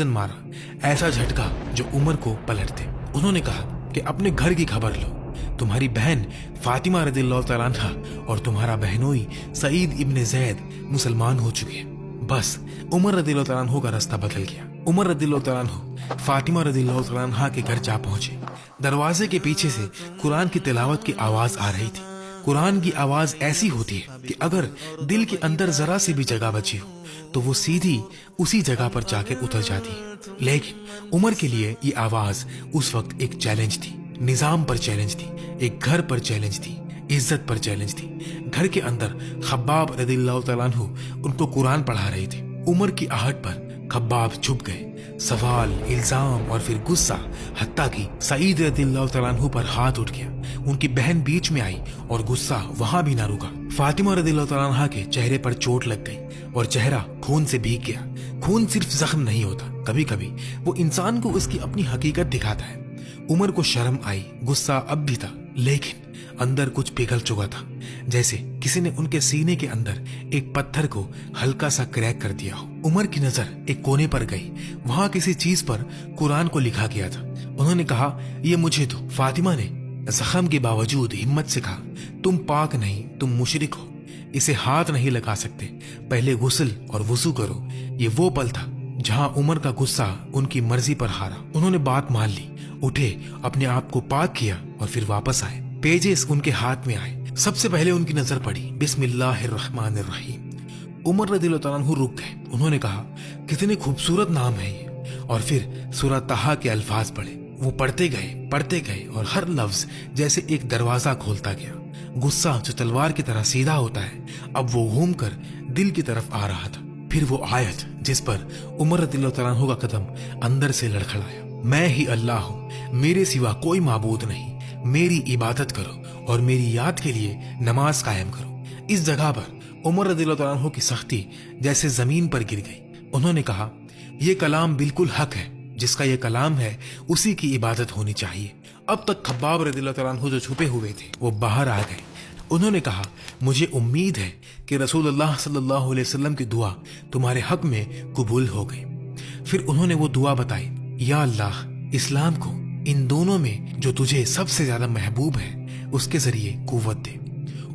मारा, ऐसा झटका जो उमर को पलट दे। उन्होंने कहा कि अपने घर की खबर लो, तुम्हारी बहन फातिमा रदियल्लाहु तआला अन्हा और तुम्हारा बहनोई सईद इब्न ज़ैद मुसलमान हो चुके हैं। बस उमर रदियल्लाहु तआला अन्हु का रास्ता बदल गया। उमर रदियल्लाहु तआला अन्हु फातिमा रदियल्लाहु तआला अन्हा के घर जा पहुंचे। दरवाजे के पीछे से कुरान की तिलावत की आवाज आ रही थी। कुरान की आवाज ऐसी होती है कि अगर दिल के अंदर जरा सी भी जगह बची हो तो वो सीधी उसी जगह पर जाकर उतर जाती है। लेकिन उमर के लिए ये आवाज उस वक्त एक चैलेंज थी, निजाम पर चैलेंज थी, एक घर पर चैलेंज थी, इज्जत पर चैलेंज थी। घर के अंदर खब्बाब रदियल्लाहु तआला अन्हु उनको कुरान पढ़ा रहे थे। उमर की आहट पर खब्बाब चुप गए। सवाल, इल्जाम और फिर गुस्सा, हत्ता कि सईद रदियल्लाहु तआला अन्हु पर हाथ उठ गया। उनकी बहन बीच में आई और गुस्सा वहां भी ना रुका। फातिमा रदियल्लाहु तआला अन्हा के चेहरे पर चोट लग गई और चेहरा खून से भीग गया। खून सिर्फ जख्म नहीं होता, कभी कभी वो इंसान को उसकी अपनी हकीकत दिखाता है। उमर को शर्म आई, गुस्सा अब भी था, लेकिन अंदर कुछ पिघल चुका था, जैसे किसी ने उनके सीने के अंदर एक पत्थर को हल्का सा क्रैक कर दिया हो। उमर की नजर एक कोने पर गई, वहां किसी चीज पर कुरान को लिखा गया था। उन्होंने कहा, ये मुझे दो। फातिमा ने जख्म के बावजूद हिम्मत से कहा, तुम पाक नहीं, तुम मुशरिक हो, इसे हाथ नहीं लगा सकते, पहले गुस्ल और वुजू करो। ये वो पल था जहां उमर का गुस्सा उनकी मर्जी पर हारा। उन्होंने बात मान ली, उठे, अपने आप को पाक किया और फिर वापस आए। पेजेस उनके हाथ में आए। सबसे पहले उनकी नजर पड़ी बिस्मिल्लाहिर्रहमानिर्रहीम। उमर रदियल्लाहु तआला अन्हु रुक गए। उन्होंने कहा, कितने खूबसूरत नाम है ये। और फिर सूरह ताहा के अल्फाज पढ़े। वो पढ़ते गए और हर लफ्ज जैसे एक दरवाजा खोलता गया। गुस्सा जो तलवार की तरह सीधा होता है, अब वो घूम कर दिल की तरफ आ रहा था। फिर वो आयत जिस पर उमर रदियल्लाहु तआला अन्हु का कदम अंदर से लड़खड़ाया, मैं ही अल्लाह हूँ, मेरे सिवा कोई माबूद नहीं, मेरी इबादत करो और मेरी याद के लिए नमाज कायम करो। इस जगह पर उमर रदियल्लाहु तआला अन्हु की सख्ती जैसे जमीन पर गिर गई। उन्होंने कहा, यह कलाम बिल्कुल हक है, जिसका ये कलाम है उसी की इबादत होनी चाहिए। अब तक खब्बाब रदियल्लाहु तआला अन्हु जो छुपे हुए थे वो बाहर आ गए। उन्होंने कहा, मुझे उम्मीद है कि रसूलुल्लाह सल्लल्लाहु अलैहि वसल्लम की दुआ तुम्हारे हक में कबूल हो गई। फिर उन्होंने वो दुआ बताई, या अल्लाह, इस्लाम को इन दोनों में जो तुझे सबसे ज्यादा महबूब है उसके जरिए कुव्वत दे।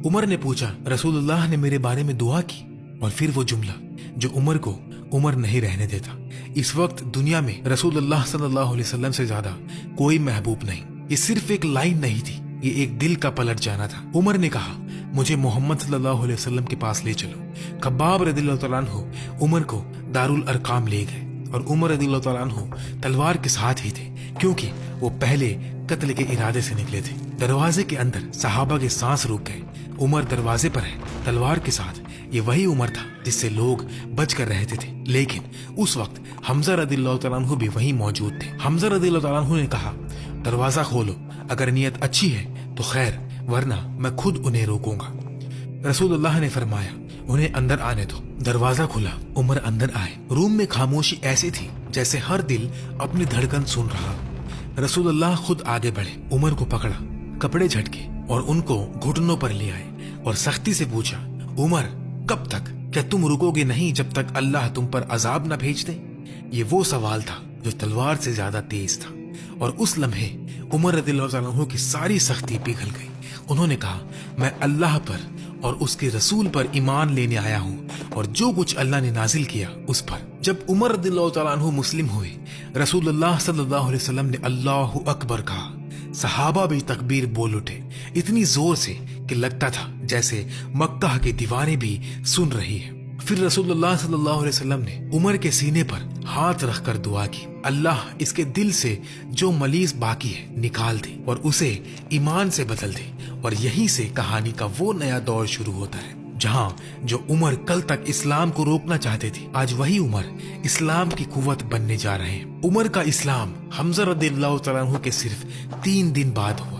उमर ने पूछा, रसूलुल्लाह ने मेरे बारे में दुआ की? और फिर वो जुमला जो उमर को उमर नहीं रहने देता। इस वक्त दुनिया में रसूलुल्लाह सल्लल्लाहु अलैहि वसल्लम से ज्यादा कोई महबूब नहीं। ये सिर्फ एक लाइन नहीं थी, ये एक दिल का पलट जाना था। उमर ने कहा, मुझे मोहम्मद सल्लल्लाहु अलैहि वसल्लम के पास ले चलो। खब्बाब रदियल्लाहु तआला अन्हु उमर को दारुल अरकाम ले गए और उमर रदियल्लाहु तआला अन्हु तलवार के साथ ही थे, क्योंकि वो पहले कत्ल के इरादे से निकले थे। दरवाजे के अंदर सहाबा के सांस रुक गए। उमर दरवाजे पर है, तलवार के साथ। ये वही उमर था जिससे लोग बच कर रहते थे। लेकिन उस वक्त हमजा रदियल्लाहु तआला अन्हु भी वहीं मौजूद थे। हमजा रदियल्लाहु तआला अन्हु ने कहा, दरवाजा खोलो, अगर नियत अच्छी है तो खैर, वरना मैं खुद उन्हें रोकूंगा। रसूलुल्लाह ने फरमाया, उन्हें अंदर आने दो। दरवाजा खुला, उमर अंदर आए। रूम में खामोशी ऐसी थी जैसे हर दिल अपनी धड़कन सुन रहा। रसूलुल्लाह खुद आगे बढ़े, उमर को पकड़ा, कपड़े झटके और उनको घुटनों पर ले आए और सख्ती से पूछा, उमर, कब तक? क्या तुम रुकोगे नहीं जब तक अल्लाह तुम पर अजाब न भेज दे? ये वो सवाल था जो तलवार से ज्यादा तेज था। और उस लम्हे उमर रदियल्लाहु तआला अन्हु की सारी सख्ती पिघल गई। उन्होंने कहा, मैं अल्लाह पर और उसके रसूल पर ईमान लेने आया हूँ और जो कुछ अल्लाह ने नाजिल किया उस पर। जब उमर रदियल्लाहु तआला अन्हु मुस्लिम हुए, रसूलुल्लाह सल्लल्लाहु अलैहि वसल्लम ने अल्लाहु अकबर कहा। सहाबा भी तकबीर बोल उठे, इतनी जोर से कि लगता था जैसे मक्का की दीवारें भी सुन रही है। फिर रसूलुल्लाह सल्लल्लाहु अलैहि वसल्लम ने उमर के सीने पर हाथ रखकर दुआ की, अल्लाह इसके दिल से जो मलीज बाकी है निकाल दे और उसे ईमान से बदल दे। और यहीं से कहानी का वो नया दौर शुरू होता है, जहां जो उमर कल तक इस्लाम को रोकना चाहते थे, आज वही उमर इस्लाम की कुव्वत बनने जा रहे हैं। उमर का इस्लाम हमजा रदियल्लाहु तआला अन्हु के सिर्फ 3 दिन बाद हुआ।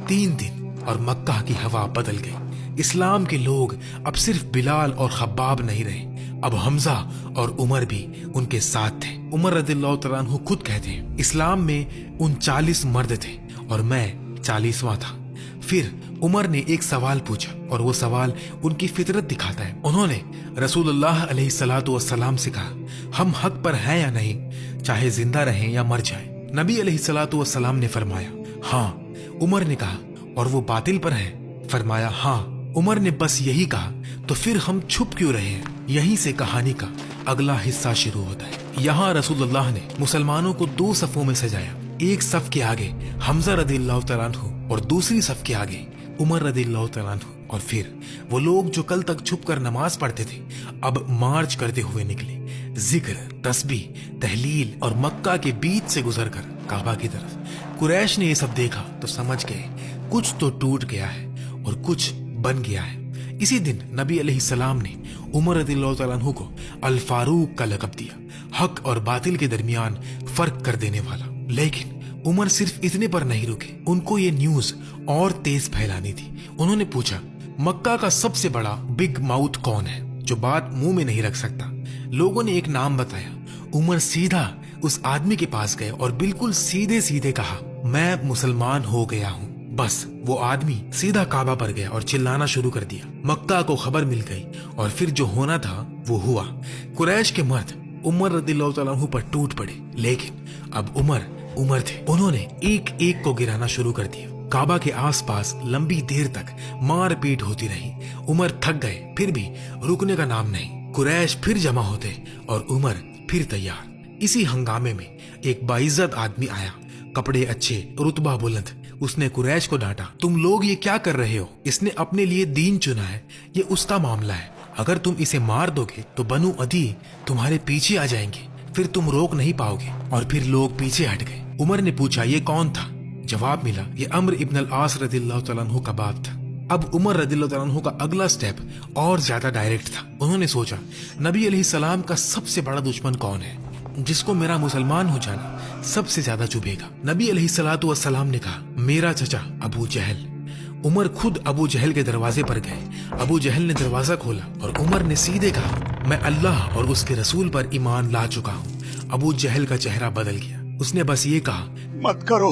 3 दिन और मक्का की हवा बदल गई। इस्लाम के लोग अब सिर्फ बिलाल और खब्बाब नहीं रहे, अब हमजा और उमर भी उनके साथ थे। उमर रदियल्लाहु तआला अन्हु खुद कहते हैं, इस्लाम में 39 मर्द थे और मैं 40वां था। फिर उमर ने एक सवाल पूछा और वो सवाल उनकी फितरत दिखाता है। उन्होंने रसूलुल्लाह अलैहिस्सलातु वस्सलाम से कहा, हम हक पर हैं या नहीं? चाहे जिंदा रहें या मर जाएं। नबी अलैहिस्सलातु वस्सलाम ने फरमाया हाँ। उमर ने कहा और वो बातिल पर है? फरमाया हाँ। उमर ने बस यही कहा तो फिर हम छुप क्यों रहे हैं? यहीं से कहानी का अगला हिस्सा शुरू होता है। यहाँ रसूलुल्लाह ने मुसलमानों को 2 सफों में सजाया। एक सफ के आगे हमजा रदियल्लाहु तआला अन्हु और दूसरी सफ के आगे उमर रदियल्लाहु तआला अन्हु। और फिर वो लोग जो कल तक छुप कर नमाज पढ़ते थे अब मार्च करते हुए निकले, जिक्र, तस्बीह, तहलील और मक्का के बीच से गुजरकर काबा की तरफ। कुरैश ने ये सब देखा तो समझ गए कुछ तो टूट गया है और कुछ बन गया है। इसी दिन नबी अलैहिस्सलाम ने उमर रदियल्लाहु तआला अन्हु को अल फारूक का लक़ब दिया, हक और बातिल के दरमियान फर्क कर देने वाला। लेकिन उमर सिर्फ इतने पर नहीं रुके, उनको ये न्यूज और तेज फैलानी थी। उन्होंने पूछा मक्का का सबसे बड़ा बिग माउथ कौन है जो बात मुंह में नहीं रख सकता? लोगों ने एक नाम बताया। उमर सीधा उस आदमी के पास गए और बिल्कुल सीधे सीधे कहा मैं मुसलमान हो गया हूँ। बस वो आदमी सीधा काबा पर गया और चिल्लाना शुरू कर दिया। मक्का को खबर मिल गई और फिर जो होना था वो हुआ। कुरैश के मर्द उमर रदियल्लाहु तआला अन्हु पर टूट पड़े, लेकिन अब उमर थे। उन्होंने एक एक को गिराना शुरू कर दिया। काबा के आसपास लंबी देर तक मार पीट होती रही। उमर थक गए, फिर भी रुकने का नाम नहीं। कुरैश फिर जमा होते और उमर फिर तैयार। इसी हंगामे में एक बाइज्जत आदमी आया, कपड़े अच्छे, रुतबा बुलंद। उसने कुरैश को डांटा, तुम लोग ये क्या कर रहे हो? इसने अपने लिए दीन चुना है, ये उसका मामला है। अगर तुम इसे मार दोगे तो बनु अदी तुम्हारे पीछे आ जाएंगे, फिर तुम रोक नहीं पाओगे। और फिर लोग पीछे हट गए। उमर ने पूछा ये कौन था? जवाब मिला ये अम्र इब्न अल आस रदियल्लाहु तआला अन्हु का बाप था। अब उमर रदियल्लाहु तआला अन्हु का अगला स्टेप और ज्यादा डायरेक्ट था। उन्होंने सोचा नबी अलैहिस्सलाम का सबसे बड़ा दुश्मन कौन है जिसको मेरा मुसलमान हो जाना सबसे ज्यादा चुभेगा? नबी अलैहिस्सलातु वस्सलाम ने कहा मेरा चचा अबू जहल। उमर खुद अबू जहल के दरवाजे पर गए। अबू जहल ने दरवाजा खोला और उमर ने सीधे कहा मैं अल्लाह और उसके रसूल पर ईमान ला चुका हूँ। अबू जहल का चेहरा बदल गया। उसने बस ये कहा मत करो।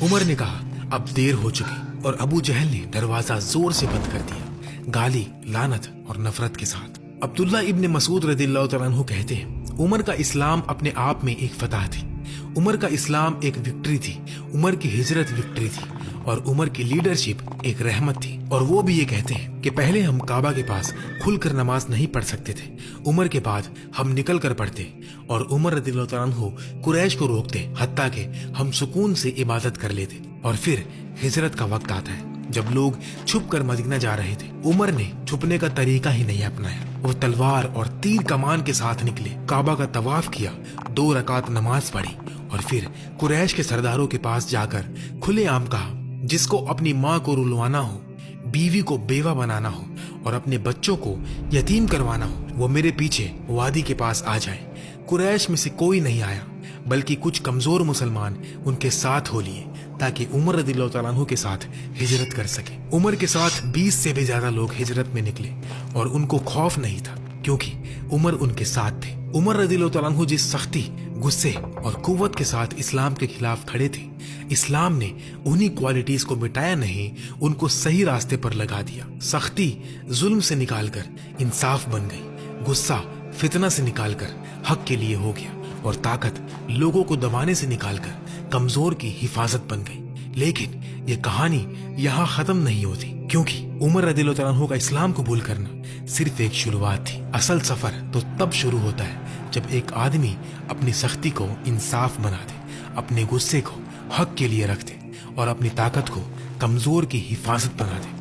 उमर ने कहा अब देर हो चुकी और अबू जहल ने दरवाजा जोर से बंद कर दिया, गाली, लानत और नफरत के साथ। अब्दुल्ला इब्न मसूद रदियल्लाहु तआला अन्हु कहते हैं उमर का इस्लाम अपने आप में एक फतह थी। उमर का इस्लाम एक विक्ट्री थी। उमर की हिजरत विक्ट्री थी और उमर की लीडरशिप एक रहमत थी। और वो भी ये कहते हैं कि पहले हम काबा के पास खुलकर नमाज नहीं पढ़ सकते थे, उमर के बाद हम निकल कर पढ़ते और उमर रदियल्लाहु तआला अन्हु कुरैश को रोकते हत्ता के हम सुकून से इबादत कर लेते। और फिर हिजरत का वक्त आता है जब लोग छुप कर मदीना जा रहे थे। उमर ने छुपने का तरीका ही नहीं अपनाया। वो तलवार और तीर कमान के साथ निकले, काबा का तवाफ किया, 2 रकात नमाज पढ़ी और फिर कुरैश के सरदारों के पास जाकर खुलेआम कहा जिसको अपनी माँ को रुलवाना हो, बीवी को बेवा बनाना हो और अपने बच्चों को यतीम करवाना हो वो मेरे पीछे वादी के पास आ जाए। कुरैश में से कोई नहीं आया बल्कि कुछ कमजोर मुसलमान उनके साथ हो लिए ताकि उमर रदियल्लाहु तआला अन्हु के साथ हिजरत कर सके। उमर के साथ 20 से भी ज्यादा लोग हिजरत में निकले और उनको खौफ नहीं था क्योंकि उमर उनके साथ थे। उमर रदियल्लाहु तआला अन्हु जिस सख्ती, गुस्से और कुव्वत के साथ इस्लाम के खिलाफ खड़े थे, इस्लाम ने उन्हीं क्वालिटीज को मिटाया नहीं, उनको सही रास्ते पर लगा दिया। सख्ती जुल्म से निकालकर इंसाफ बन गई, गुस्सा फितना से निकालकर हक के लिए हो गया और ताकत लोगों को दबाने से निकालकर कमजोर की हिफाजत बन गई। लेकिन ये कहानी यहाँ खत्म नहीं होती क्योंकि उमर रदियल्लाहु तआला अन्हु का इस्लाम कबूल करना सिर्फ एक शुरुआत थी। असल सफर तो तब शुरू होता है जब एक आदमी अपनी सख्ती को इंसाफ बना दे, अपने गुस्से को हक के लिए रख दे और अपनी ताकत को कमजोर की हिफाजत बना दे।